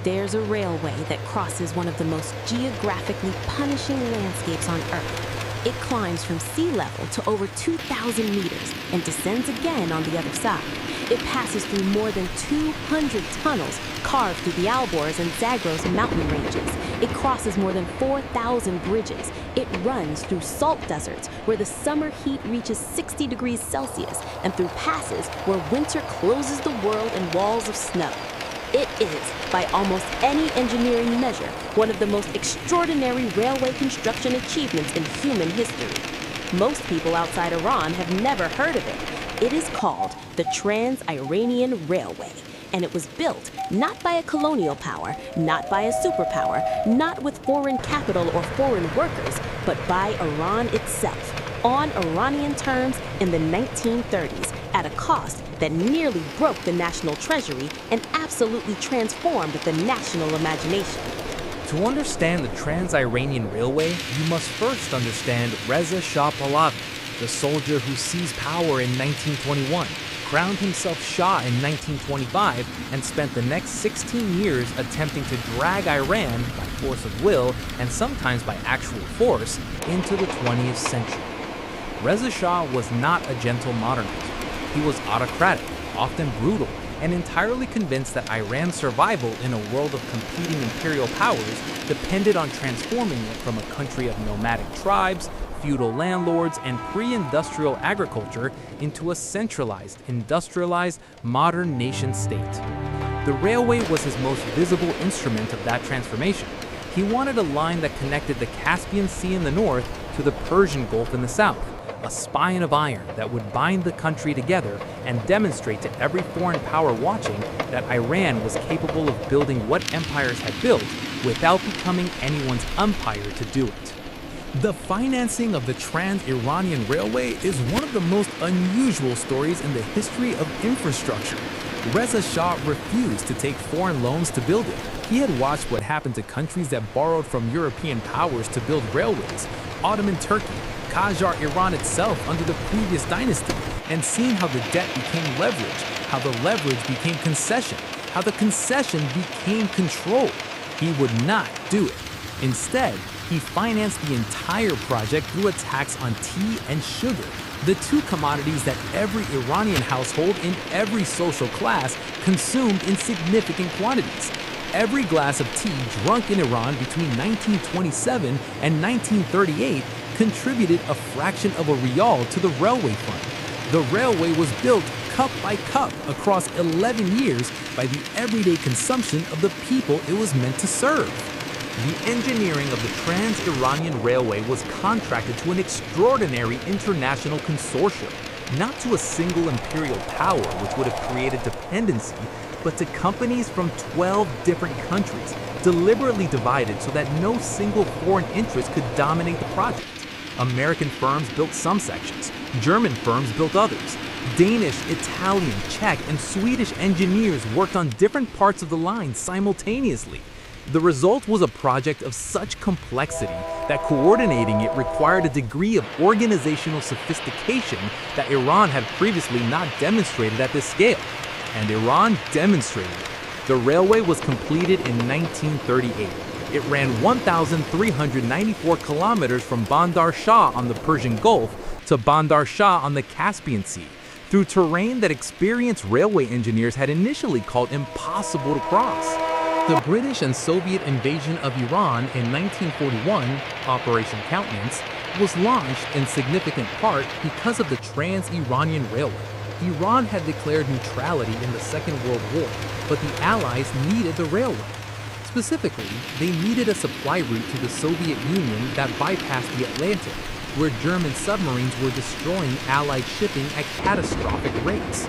There's a railway that crosses one of the most geographically punishing landscapes on Earth. It climbs from sea level to over 2,000 meters and descends again on the other side. It passes through more than 200 tunnels carved through the Alborz and Zagros mountain ranges. It crosses more than 4,000 bridges. It runs through salt deserts where the summer heat reaches 60 degrees Celsius and through passes where winter closes the world in walls of snow. It is, by almost any engineering measure, one of the most extraordinary railway construction achievements in human history. Most people outside Iran have never heard of it. It is called the Trans-Iranian Railway, and it was built not by a colonial power, not by a superpower, not with foreign capital or foreign workers, but by Iran itself, on Iranian terms in the 1930s, at a cost that nearly broke the national treasury and absolutely transformed the national imagination. To understand the Trans-Iranian Railway, you must first understand Reza Shah Pahlavi, the soldier who seized power in 1921, crowned himself Shah in 1925, and spent the next 16 years attempting to drag Iran, by force of will and sometimes by actual force, into the 20th century. Reza Shah was not a gentle modernizer. He was autocratic, often brutal, and entirely convinced that Iran's survival in a world of competing imperial powers depended on transforming it from a country of nomadic tribes, feudal landlords, and pre-industrial agriculture into a centralized, industrialized, modern nation-state. The railway was his most visible instrument of that transformation. He wanted a line that connected the Caspian Sea in the north to the Persian Gulf in the south, a spine of iron that would bind the country together and demonstrate to every foreign power watching that Iran was capable of building what empires had built without becoming anyone's umpire to do it. The financing of the Trans-Iranian Railway is one of the most unusual stories in the history of infrastructure. Reza Shah refused to take foreign loans to build it. He had watched what happened to countries that borrowed from European powers to build railways, Ottoman Turkey, Qajar Iran itself under the previous dynasty, and seen how the debt became leverage, how the leverage became concession, how the concession became control. He would not do it. Instead, he financed the entire project through a tax on tea and sugar, the two commodities that every Iranian household in every social class consumed in significant quantities. Every glass of tea drunk in Iran between 1927 and 1938 contributed a fraction of a rial to the railway fund. The railway was built cup by cup across 11 years by the everyday consumption of the people it was meant to serve. The engineering of the Trans-Iranian Railway was contracted to an extraordinary international consortium, not to a single imperial power which would have created dependency, but to companies from 12 different countries, deliberately divided so that no single foreign interest could dominate the project. American firms built some sections, German firms built others. Danish, Italian, Czech, and Swedish engineers worked on different parts of the line simultaneously. The result was a project of such complexity that coordinating it required a degree of organizational sophistication that Iran had previously not demonstrated at this scale. And Iran demonstrated it. The railway was completed in 1938. It ran 1,394 kilometers from Bandar Shah on the Persian Gulf to Bandar Shah on the Caspian Sea, through terrain that experienced railway engineers had initially called impossible to cross. The British and Soviet invasion of Iran in 1941, Operation Countenance, was launched in significant part because of the Trans-Iranian Railway. Iran had declared neutrality in the Second World War, but the Allies needed the railway. Specifically, they needed a supply route to the Soviet Union that bypassed the Atlantic, where German submarines were destroying Allied shipping at catastrophic rates.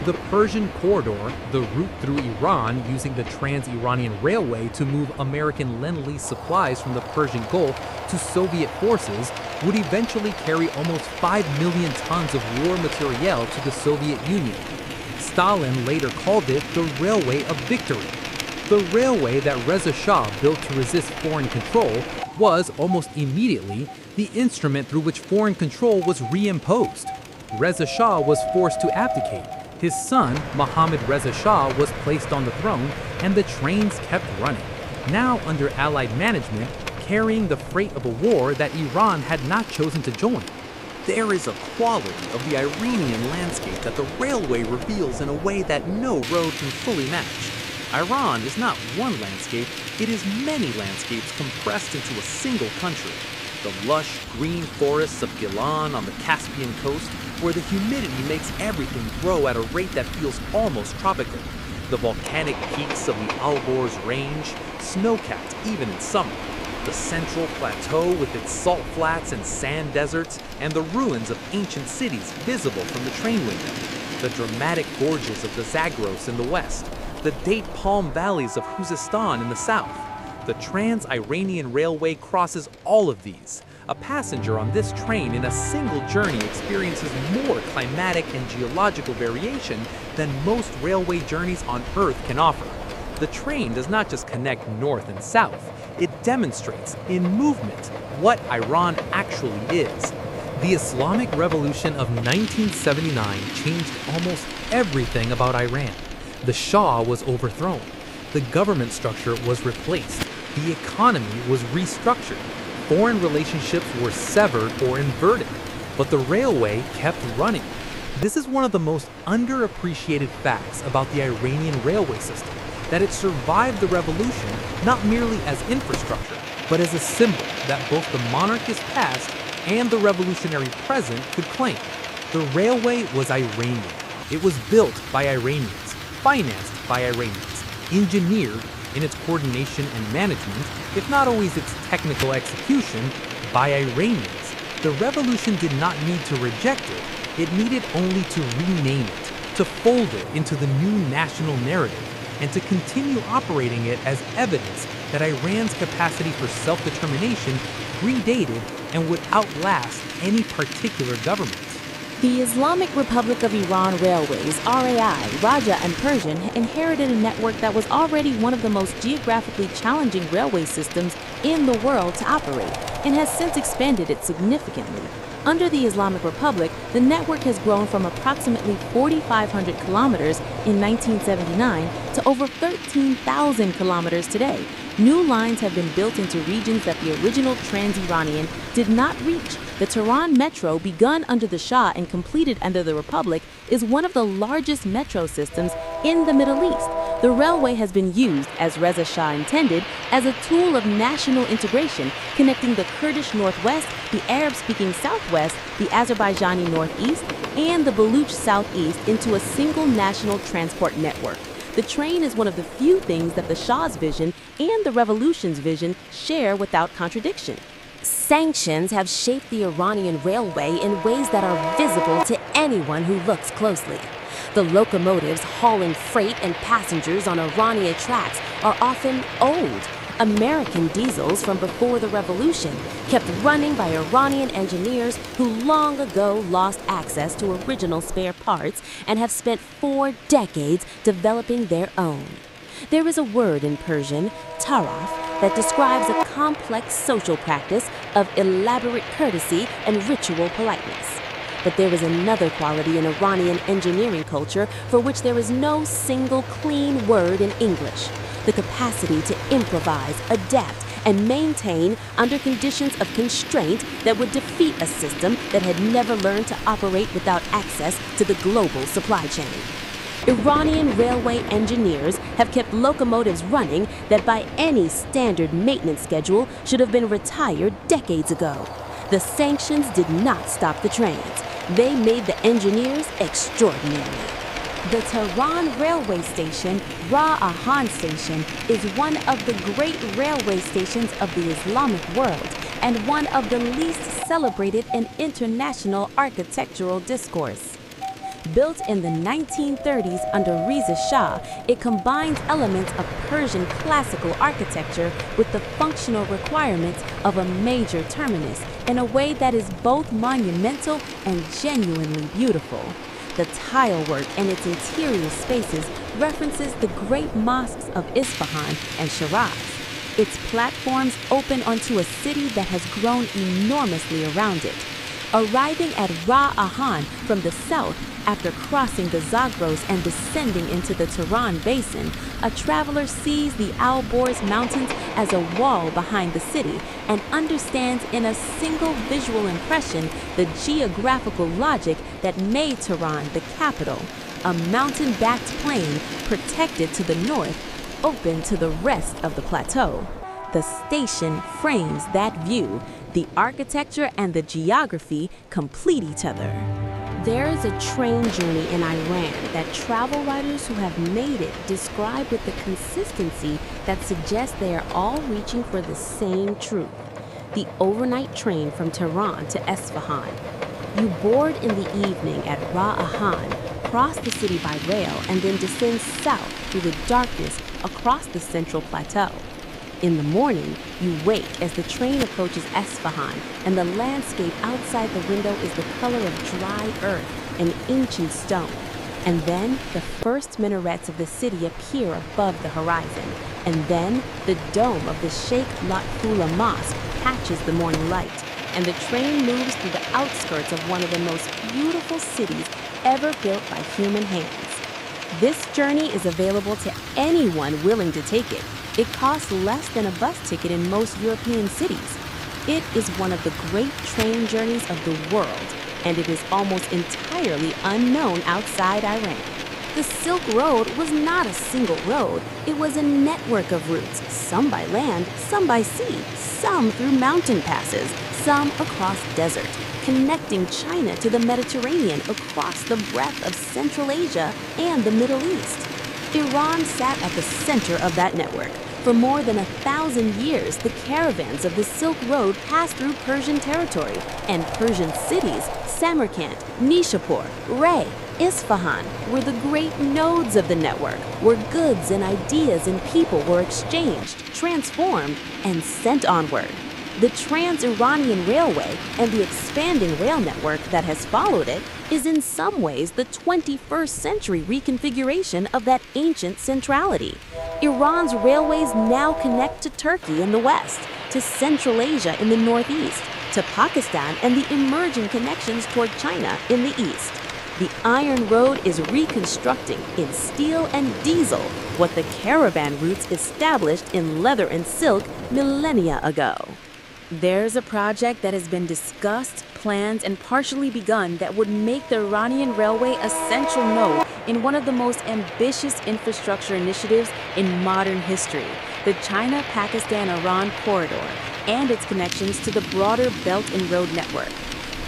The Persian Corridor, the route through Iran using the Trans-Iranian Railway to move American Lend-Lease supplies from the Persian Gulf to Soviet forces, would eventually carry almost 5 million tons of war materiel to the Soviet Union. Stalin later called it the Railway of Victory. The railway that Reza Shah built to resist foreign control was, almost immediately, the instrument through which foreign control was reimposed. Reza Shah was forced to abdicate. His son, Mohammad Reza Shah, was placed on the throne, and the trains kept running, now under Allied management, carrying the freight of a war that Iran had not chosen to join. There is a quality of the Iranian landscape that the railway reveals in a way that no road can fully match. Iran is not one landscape, it is many landscapes compressed into a single country. The lush, green forests of Gilan on the Caspian coast, where the humidity makes everything grow at a rate that feels almost tropical. The volcanic peaks of the Alborz Range, snow-capped even in summer. The central plateau with its salt flats and sand deserts, and the ruins of ancient cities visible from the train window. The dramatic gorges of the Zagros in the west. The date palm valleys of Khuzestan in the south. The Trans-Iranian Railway crosses all of these. A passenger on this train in a single journey experiences more climatic and geological variation than most railway journeys on Earth can offer. The train does not just connect north and south, it demonstrates, in movement, what Iran actually is. The Islamic Revolution of 1979 changed almost everything about Iran. The Shah was overthrown. The government structure was replaced. The economy was restructured. Foreign relationships were severed or inverted. But the railway kept running. This is one of the most underappreciated facts about the Iranian railway system, that it survived the revolution not merely as infrastructure, but as a symbol that both the monarchist past and the revolutionary present could claim. The railway was Iranian. It was built by Iranians, financed by Iranians, engineered in its coordination and management, if not always its technical execution, by Iranians. The revolution did not need to reject it, it needed only to rename it, to fold it into the new national narrative, and to continue operating it as evidence that Iran's capacity for self-determination predated and would outlast any particular government. The Islamic Republic of Iran Railways, RAI, Raja and Persian, inherited a network that was already one of the most geographically challenging railway systems in the world to operate, and has since expanded it significantly. Under the Islamic Republic, the network has grown from approximately 4,500 kilometers in 1979 to over 13,000 kilometers today. New lines have been built into regions that the original Trans-Iranian did not reach. The Tehran Metro, begun under the Shah and completed under the Republic, is one of the largest metro systems in the Middle East. The railway has been used, as Reza Shah intended, as a tool of national integration, connecting the Kurdish Northwest, the Arab-speaking Southwest, the Azerbaijani Northeast, and the Baluch Southeast into a single national transport network. The train is one of the few things that the Shah's vision and the revolution's vision share without contradiction. Sanctions have shaped the Iranian railway in ways that are visible to anyone who looks closely. The locomotives hauling freight and passengers on Iranian tracks are often old, American diesels from before the revolution, kept running by Iranian engineers who long ago lost access to original spare parts and have spent 4 decades developing their own. There is a word in Persian, taraf, that describes a complex social practice of elaborate courtesy and ritual politeness. But there is another quality in Iranian engineering culture for which there is no single clean word in English: the capacity to improvise, adapt, and maintain under conditions of constraint that would defeat a system that had never learned to operate without access to the global supply chain. Iranian railway engineers have kept locomotives running that by any standard maintenance schedule should have been retired decades ago. The sanctions did not stop the trains. They made the engineers extraordinary. The Tehran railway station, Ra-Ahan Station, is one of the great railway stations of the Islamic world and one of the least celebrated in international architectural discourse. Built in the 1930s under Reza Shah, it combines elements of Persian classical architecture with the functional requirements of a major terminus in a way that is both monumental and genuinely beautiful. The tile work in its interior spaces references the great mosques of Isfahan and Shiraz. Its platforms open onto a city that has grown enormously around it. Arriving at Ra-Ahan from the south, After crossing the Zagros and descending into the Tehran Basin, a traveler sees the Alborz Mountains as a wall behind the city and understands in a single visual impression the geographical logic that made Tehran the capital, a mountain-backed plain protected to the north, open to the rest of the plateau. The station frames that view. The architecture and the geography complete each other. There is a train journey in Iran that travel writers who have made it describe with the consistency that suggests they are all reaching for the same truth. The overnight train from Tehran to Esfahan. You board in the evening at Ra'ahan, cross the city by rail, and then descend south through the darkness across the central plateau. In the morning, you wait as the train approaches Esfahan, and the landscape outside the window is the color of dry earth and ancient stone. And then the first minarets of the city appear above the horizon, and then the dome of the Sheikh Lotfullah Mosque catches the morning light, and the train moves through the outskirts of one of the most beautiful cities ever built by human hands. This journey is available to anyone willing to take it. It costs less than a bus ticket in most European cities. It is one of the great train journeys of the world, and it is almost entirely unknown outside Iran. The Silk Road was not a single road. It was a network of routes, some by land, some by sea, some through mountain passes, some across desert, connecting China to the Mediterranean across the breadth of Central Asia and the Middle East. Iran sat at the center of that network. For more than 1,000 years, the caravans of the Silk Road passed through Persian territory, and Persian cities, Samarkand, Nishapur, Ray, Isfahan, were the great nodes of the network, where goods and ideas and people were exchanged, transformed, and sent onward. The Trans-Iranian Railway and the expanding rail network that has followed it is in some ways the 21st century reconfiguration of that ancient centrality. Iran's railways now connect to Turkey in the west, to Central Asia in the northeast, to Pakistan and the emerging connections toward China in the east. The Iron Road is reconstructing in steel and diesel what the caravan routes established in leather and silk millennia ago. There's a project that has been discussed, planned, and partially begun that would make the Iranian Railway a central node in one of the most ambitious infrastructure initiatives in modern history, the China-Pakistan-Iran corridor, and its connections to the broader Belt and Road network.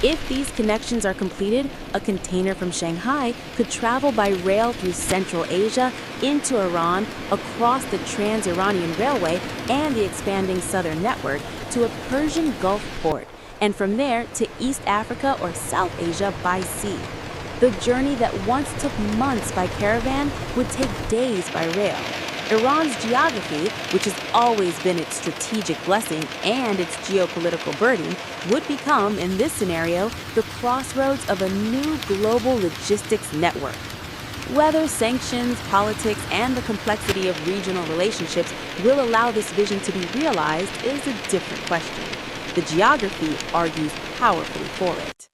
If these connections are completed, a container from Shanghai could travel by rail through Central Asia, into Iran, across the Trans-Iranian Railway and the expanding southern network to a Persian Gulf port, and from there to East Africa or South Asia by sea. The journey that once took months by caravan would take days by rail. Iran's geography, which has always been its strategic blessing and its geopolitical burden, would become, in this scenario, the crossroads of a new global logistics network. Whether sanctions, politics, and the complexity of regional relationships will allow this vision to be realized is a different question. The geography argues powerfully for it.